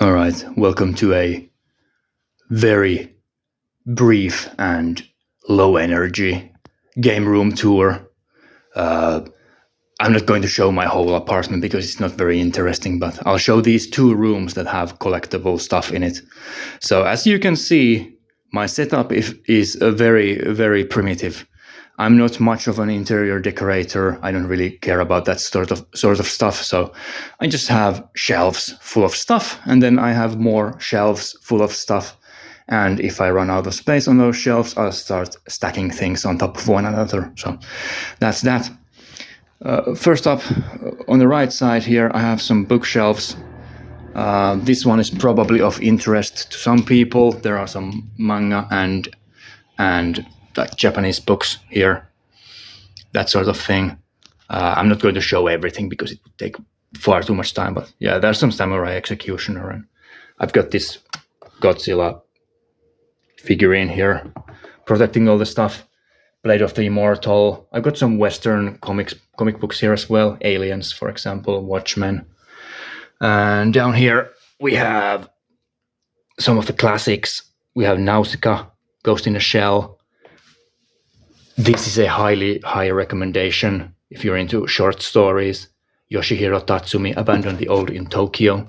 All right, welcome to a very brief and low energy game room tour. Uh, I'm not going to show my whole apartment because it's not very interesting, but I'll show these two rooms that have collectible stuff in it. So as you can see, my setup is a very primitive. I'm not much of an interior decorator. I don't really care about that sort of stuff. So I just have shelves full of stuff, and then I have more shelves full of stuff. And if I run out of space on those shelves, I'll start stacking things on top of one another. So that's that. First up, on the right side here, I have some bookshelves. This one is probably of interest to some people. There are some manga and like Japanese books here, that sort of thing. I'm not going to show everything because it would take far too much time, but yeah, there's some Samurai Executioner, and I've got this Godzilla figurine here protecting all the stuff. Blade of the Immortal. I've got some Western comic books here as well. Aliens, for example, Watchmen. And down here we have some of the classics. We have Nausicaa, Ghost in a Shell. This is a high recommendation if you're into short stories. Yoshihiro Tatsumi, Abandon the Old in Tokyo.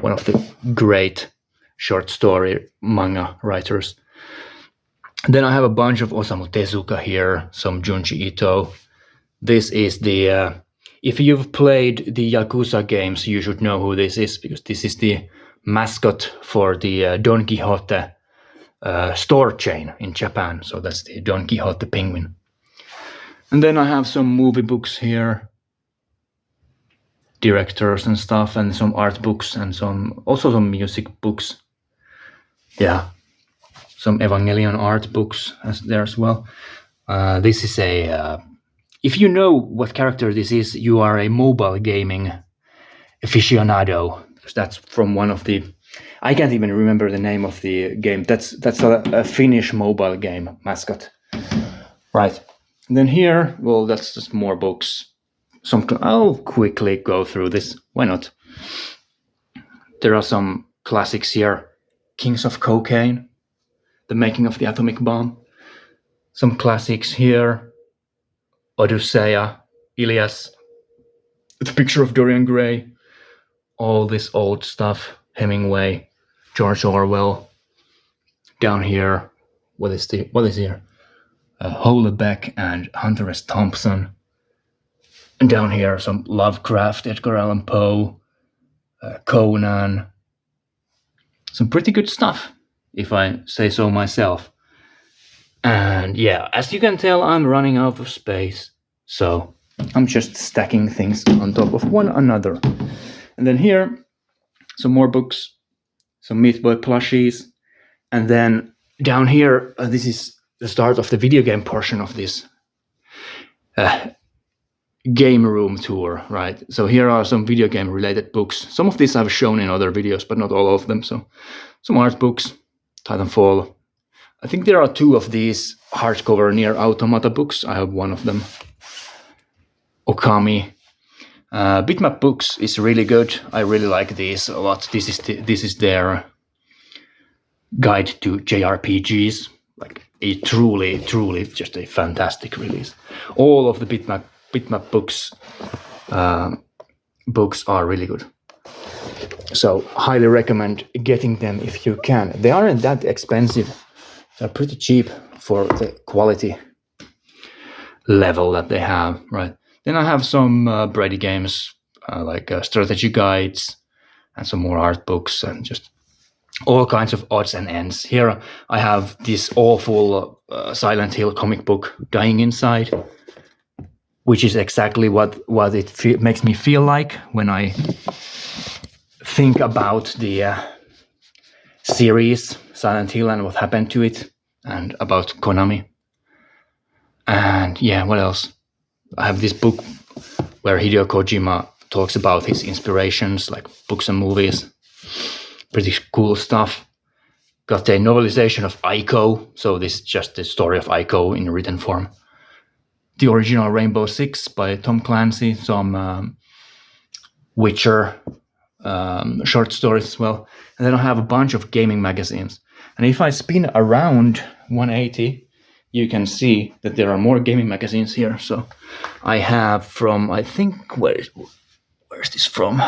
One of the great short story manga writers. Then I have a bunch of Osamu Tezuka here, some Junji Ito. This is the... if you've played the Yakuza games, you should know who this is, because this is the mascot for the Don Quixote store chain in Japan. So that's the Don Quixote penguin. And then I have some movie books here, directors and stuff, and some art books, and also some music books. Yeah, some Evangelion art books there as well. This is a... if you know what character this is, you are a mobile gaming aficionado, because that's from one of the... I can't even remember the name of the game. That's a Finnish mobile game mascot. Right. And then here, well, that's just more books. I'll quickly go through this. Why not? There are some classics here. Kings of Cocaine, The Making of the Atomic Bomb. Some classics here. Odyssea, Ilias, The Picture of Dorian Gray. All this old stuff. Hemingway, George Orwell. Down here, what is here? Houellebecq and Hunter S. Thompson. And down here, some Lovecraft, Edgar Allan Poe, Conan. Some pretty good stuff, if I say so myself. And yeah, as you can tell, I'm running out of space. So I'm just stacking things on top of one another. And then here, some more books, some Meat Boy plushies. And then down here, this is the start of the video game portion of this game room tour, right? So here are some video game related books. Some of these I've shown in other videos, but not all of them. So some art books, Titanfall. I think there are two of these hardcover Nier Automata books. I have one of them. Okami. Bitmap Books is really good. I really like these a lot. This is their guide to JRPGs. Like a truly just a fantastic release. All of the Bitmap books are really good. So highly recommend getting them if you can. They aren't that expensive. They're pretty cheap for the quality level that they have, right? Then I have some Brady games, like strategy guides, and some more art books, and just all kinds of odds and ends. Here I have this awful Silent Hill comic book, Dying Inside, which is exactly what it makes me feel like when I think about the series Silent Hill and what happened to it, and about Konami. And yeah, what else? I have this book where Hideo Kojima talks about his inspirations, like books and movies. Pretty cool stuff. Got a novelization of Ico, so this is just the story of Ico in written form. The original Rainbow Six by Tom Clancy, some Witcher short stories as well. And then I have a bunch of gaming magazines. And if I spin around 180, you can see that there are more gaming magazines here. So I have from, I think, where's this from?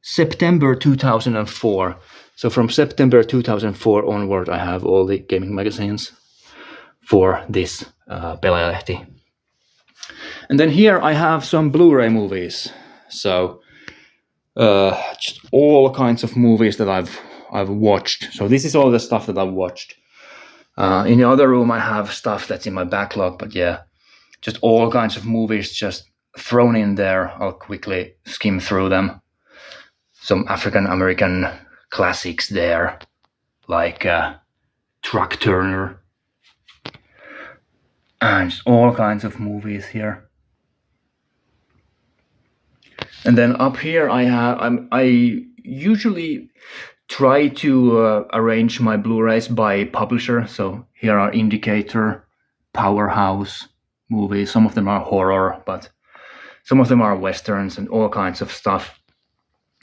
September 2004. So from September 2004 onward, I have all the gaming magazines for this Pelaajalehti. And then here I have some Blu-ray movies. So just all kinds of movies that I've watched. So this is all the stuff that I've watched. In the other room I have stuff that's in my backlog, but yeah, just all kinds of movies just thrown in there. I'll quickly skim through them. Some African American classics there, like Truck Turner, and all kinds of movies here. And then up here I usually try to arrange my Blu-rays by publisher. So here are Indicator, Powerhouse movies. Some of them are horror, but some of them are westerns and all kinds of stuff.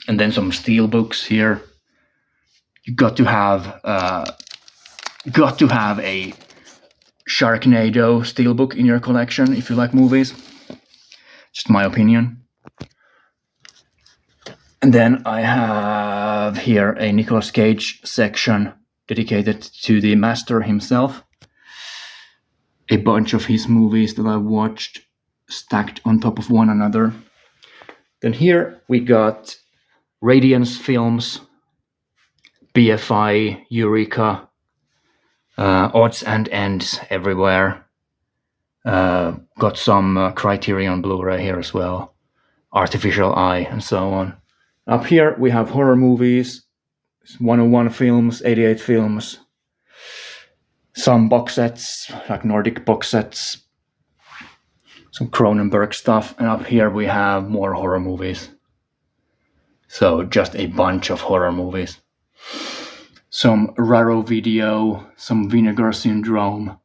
And then some steelbooks here. You got to have a Sharknado steelbook in your collection if you like movies. Just my opinion. And then I have here a Nicolas Cage section dedicated to the master himself. A bunch of his movies that I watched stacked on top of one another. Then here we got Radiance Films, BFI, Eureka, odds and ends everywhere. Got some Criterion Blu-ray here as well, Artificial Eye, and so on. Up here we have horror movies, 101 films, 88 films, some box sets, like Nordic box sets, some Cronenberg stuff, and up here we have more horror movies. So just a bunch of horror movies. Some Raro Video, some Vinegar Syndrome,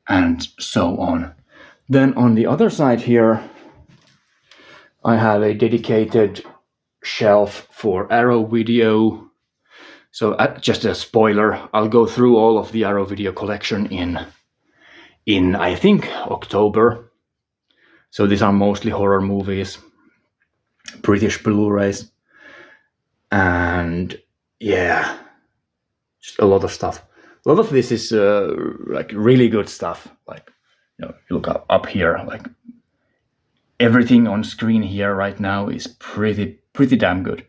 and so on. Then on the other side here, I have a dedicated shelf for Arrow Video. So just a spoiler, I'll go through all of the Arrow Video collection in I think October. So these are mostly horror movies, British Blu-rays, and yeah, just a lot of stuff. A lot of this is like really good stuff. Like, you know, you look up here, like everything on screen here right now is pretty damn good.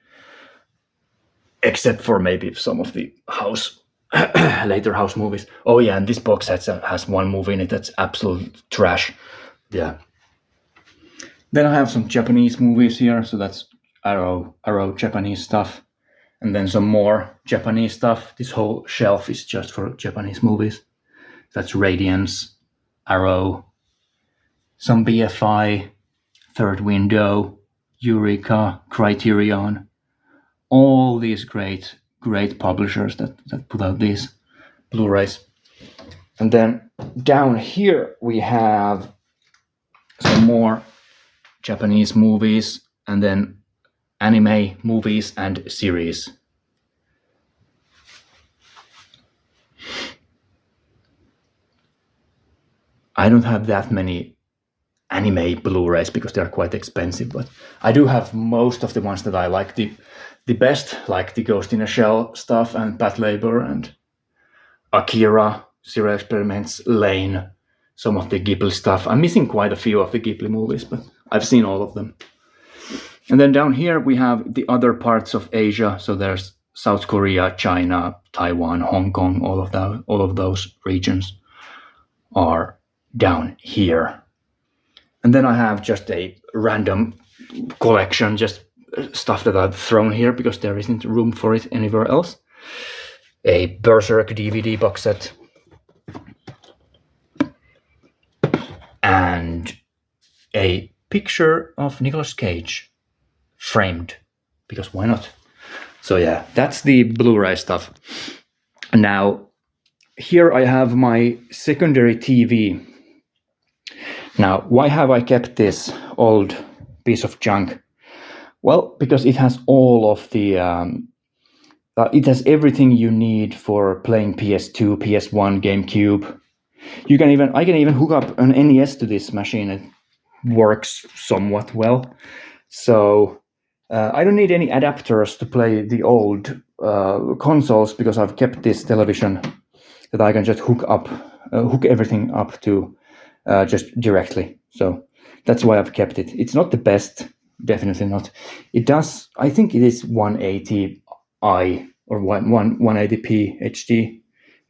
Except for maybe some of the later house movies. Oh yeah, and this box set has one movie in it that's absolute trash. Yeah. Then I have some Japanese movies here, so that's Arrow Japanese stuff. And then some more Japanese stuff. This whole shelf is just for Japanese movies. That's Radiance, Arrow, some BFI, Third Window, Eureka, Criterion. All these great publishers that put out these Blu-rays. And then down here we have some more Japanese movies, and then anime movies and series. I don't have that many anime Blu-rays because they're quite expensive, but I do have most of the ones that I like the best, like the Ghost in a Shell stuff and Pat Labor and Akira, Serial Experiments, Lane, some of the Ghibli stuff. I'm missing quite a few of the Ghibli movies, but I've seen all of them. And then down here we have the other parts of Asia. So there's South Korea, China, Taiwan, Hong Kong, all of those regions are down here. And then I have just a random collection, just stuff that I've thrown here because there isn't room for it anywhere else. A Berserk DVD box set. And a picture of Nicolas Cage framed, because why not? So yeah, that's the Blu-ray stuff. Now, here I have my secondary TV. Now, why have I kept this old piece of junk? Well, because it has all of the it has everything you need for playing PS2, PS1, GameCube. I can even hook up an NES to this machine. It works somewhat well. So I don't need any adapters to play the old consoles because I've kept this television that I can just hook everything up to just directly. So that's why I've kept it. It's not the best, definitely not. It does, I think it is 180i or 180p HD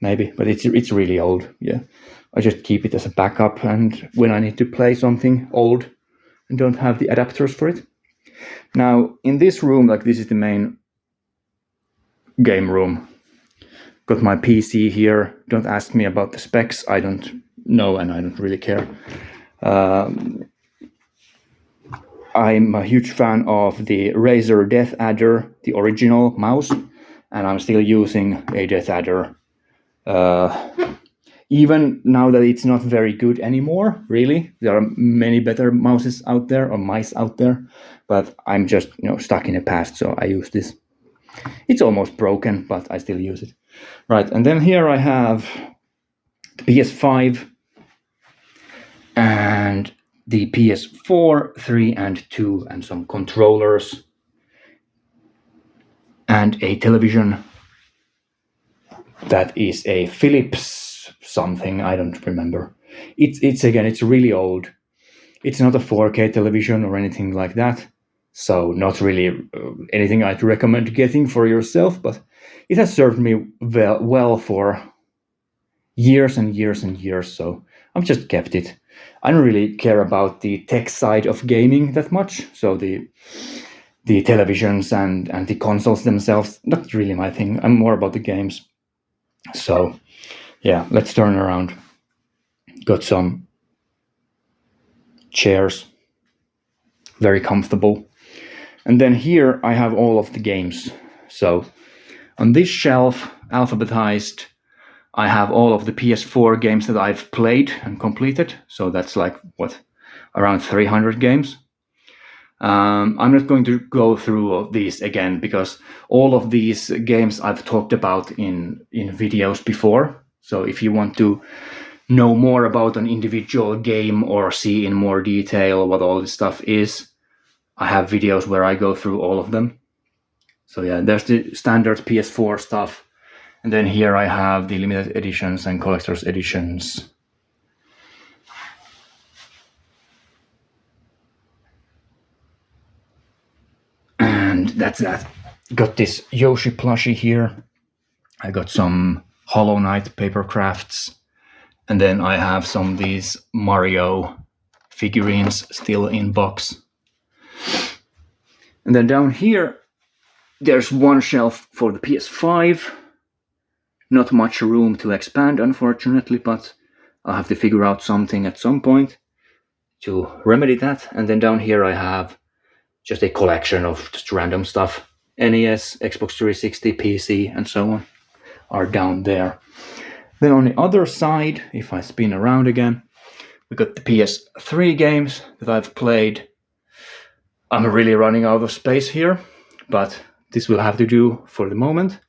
maybe, but it's really old. Yeah, I just keep it as a backup, and when I need to play something old and don't have the adapters for it. Now in this room, like this is the main game room. Got my PC here. Don't ask me about the specs. I don't know, and I don't really care. I'm a huge fan of the Razer Death Adder, the original mouse, and I'm still using a Death Adder. Even now that it's not very good anymore, really. There are many better mouses out there, or mice out there, but I'm just stuck in the past, so I use this. It's almost broken, but I still use it. Right, and then here I have the PS5 and the PS4, 3, and 2, and some controllers and a television that is a Philips something, I don't remember. It's really old. It's not a 4K television or anything like that, so not really anything I'd recommend getting for yourself, but it has served me well for years and years and years, so I've just kept it. I don't really care about the tech side of gaming that much, so the televisions and the consoles themselves, not really my thing. I'm more about the games. So yeah, let's turn around. Got some chairs, very comfortable. And then here I have all of the games. So on this shelf, alphabetized, I have all of the PS4 games that I've played and completed. So that's like, around 300 games. I'm not going to go through these again because all of these games I've talked about in videos before. So if you want to know more about an individual game or see in more detail what all this stuff is, I have videos where I go through all of them. So yeah, there's the standard PS4 stuff. And then here I have the limited editions and collector's editions. And that's that. Got this Yoshi plushie here. I got some Hollow Knight paper crafts. And then I have some of these Mario figurines still in box. And then down here, there's one shelf for the PS5. Not much room to expand, unfortunately, but I'll have to figure out something at some point to remedy that. And then down here I have just a collection of just random stuff. NES, Xbox 360, PC, and so on are down there. Then on the other side, if I spin around again, we got the PS3 games that I've played. I'm really running out of space here, but this will have to do for the moment.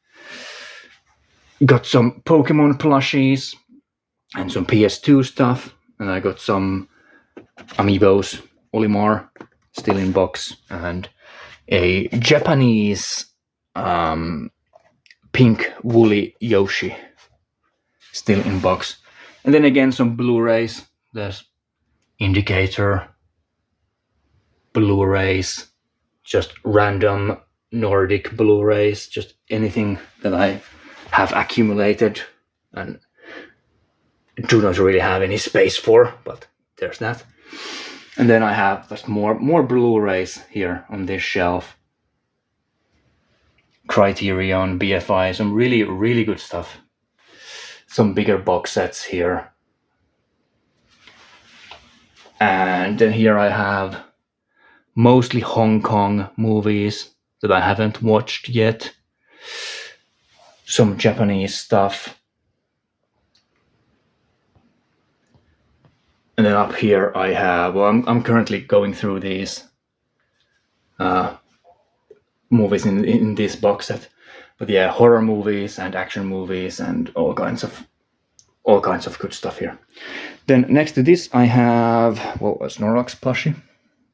Got some Pokemon plushies and some PS2 stuff, and I got some Amiibos, Olimar, still in box, and a Japanese pink woolly Yoshi, still in box. And then again some Blu-rays. There's Indicator, Blu-rays, just random Nordic Blu-rays, just anything that I have accumulated and do not really have any space for, but there's that. And then I have just more Blu-rays here on this shelf. Criterion, BFI, some really, really good stuff. Some bigger box sets here. And then here I have mostly Hong Kong movies that I haven't watched yet. Some Japanese stuff. And then up here I have, I'm currently going through these movies in this box set. But yeah, horror movies and action movies and all kinds of good stuff here. Then next to this I have, well, a Snorlax plushie.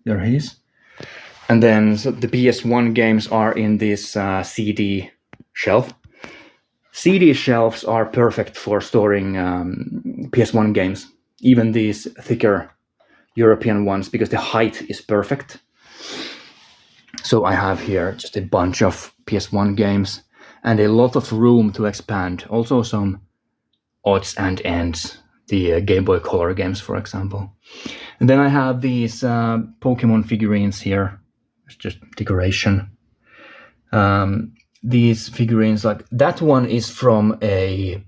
There he is. And then the PS1 games are in this CD shelf. CD shelves are perfect for storing PS1 games, even these thicker European ones, because the height is perfect. So I have here just a bunch of PS1 games and a lot of room to expand. Also some odds and ends, the Game Boy Color games, for example. And then I have these Pokemon figurines here. It's just decoration. These figurines, like that one is from a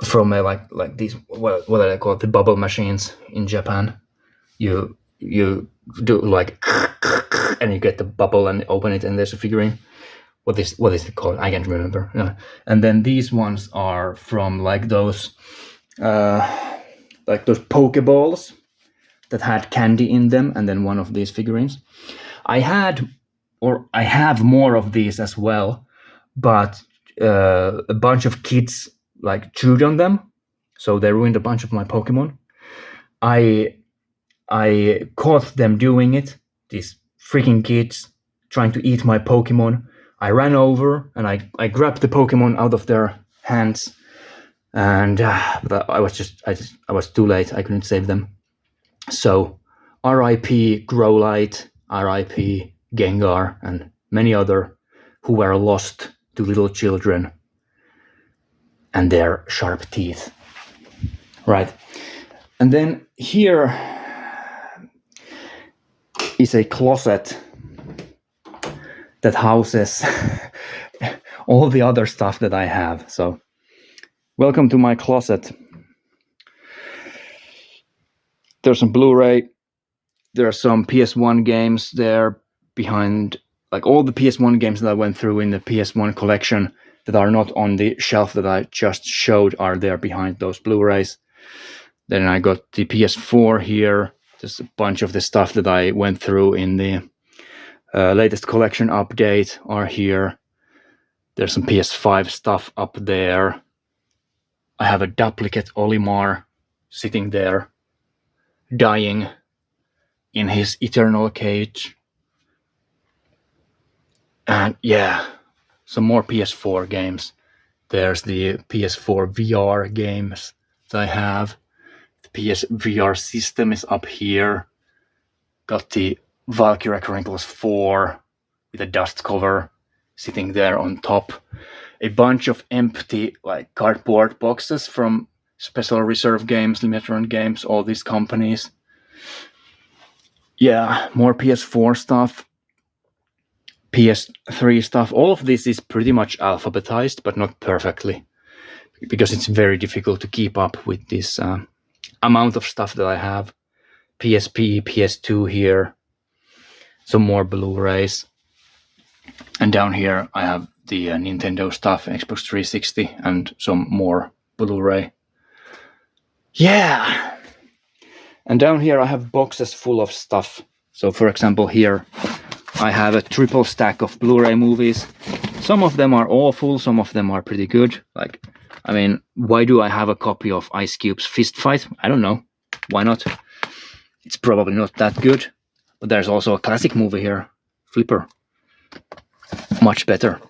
like these, what do they call it, the bubble machines in Japan. You do like and you get the bubble and open it and there's a figurine. What is it called? I can't remember. Yeah. And then these ones are from like those Pokeballs that had candy in them, and then one of these figurines. I have more of these as well, but a bunch of kids like chewed on them, so they ruined a bunch of my Pokemon. I caught them doing it, these freaking kids trying to eat my Pokemon. I ran over and I grabbed the Pokemon out of their hands, and but I was too late. I couldn't save them. So R.I.P. Growlite, R.I.P. Gengar, and many other who were lost to little children and their sharp teeth. Right. And then here is a closet that houses all the other stuff that I have. So welcome to my closet. There's some Blu-ray. There are some PS1 games there behind, like all the PS1 games that I went through in the PS1 collection that are not on the shelf that I just showed are there behind those Blu-rays. Then I got the PS4 here. There's a bunch of the stuff that I went through in the latest collection update are here. There's some PS5 stuff up there. I have a duplicate Olimar sitting there, dying in his eternal cage. And yeah, some more PS4 games. There's the PS4 VR games that I have. The PS VR system is up here. Got the Valkyria Chronicles 4 with a dust cover sitting there on top. A bunch of empty like cardboard boxes from Special Reserve Games, Limited Run Games, all these companies. Yeah, more PS4 stuff, PS3 stuff. All of this is pretty much alphabetized, but not perfectly, because it's very difficult to keep up with this amount of stuff that I have. PSP, PS2 here, some more Blu-rays. And down here I have the Nintendo stuff, Xbox 360, and some more Blu-ray. Yeah! And down here I have boxes full of stuff. So for example here I have a triple stack of Blu-ray movies. Some of them are awful, some of them are pretty good. Like, I mean, why do I have a copy of Ice Cube's Fist Fight? I don't know. Why not? It's probably not that good. But there's also a classic movie here, Flipper. Much better.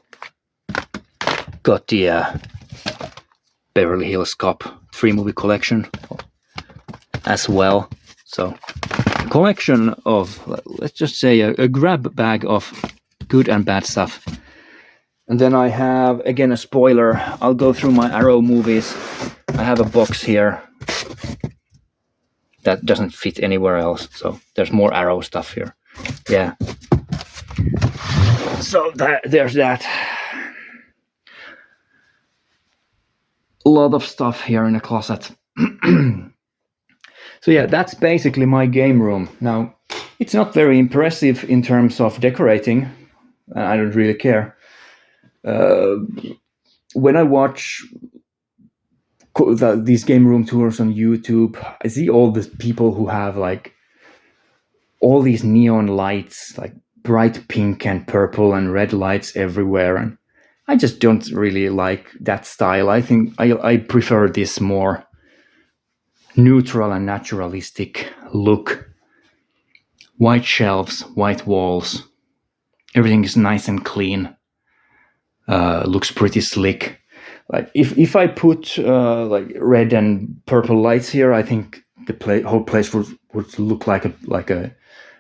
Got the Beverly Hills Cop 3-movie collection as well. So a collection of, let's just say, a grab bag of good and bad stuff. And then I have, again, a spoiler. I'll go through my Arrow movies. I have a box here that doesn't fit anywhere else. So there's more Arrow stuff here. Yeah. So there's that. A lot of stuff here in the closet. So yeah, that's basically my game room. Now, it's not very impressive in terms of decorating. I don't really care. When I watch these game room tours on YouTube, I see all the people who have like all these neon lights, like bright pink and purple and red lights everywhere, and I just don't really like that style. I think I prefer this more neutral and naturalistic look. White shelves, white walls, everything is nice and clean. Looks pretty slick. Like if I put like red and purple lights here, I think the whole place would look like a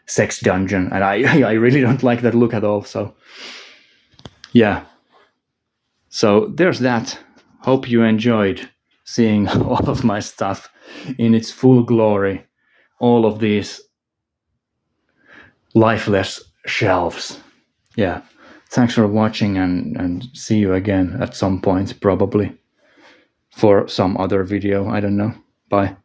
sex dungeon, and I really don't like that look at all. So yeah, so there's that. Hope you enjoyed seeing all of my stuff in its full glory. All of these lifeless shelves. Yeah. Thanks for watching, and see you again at some point, probably for some other video. I don't know. Bye.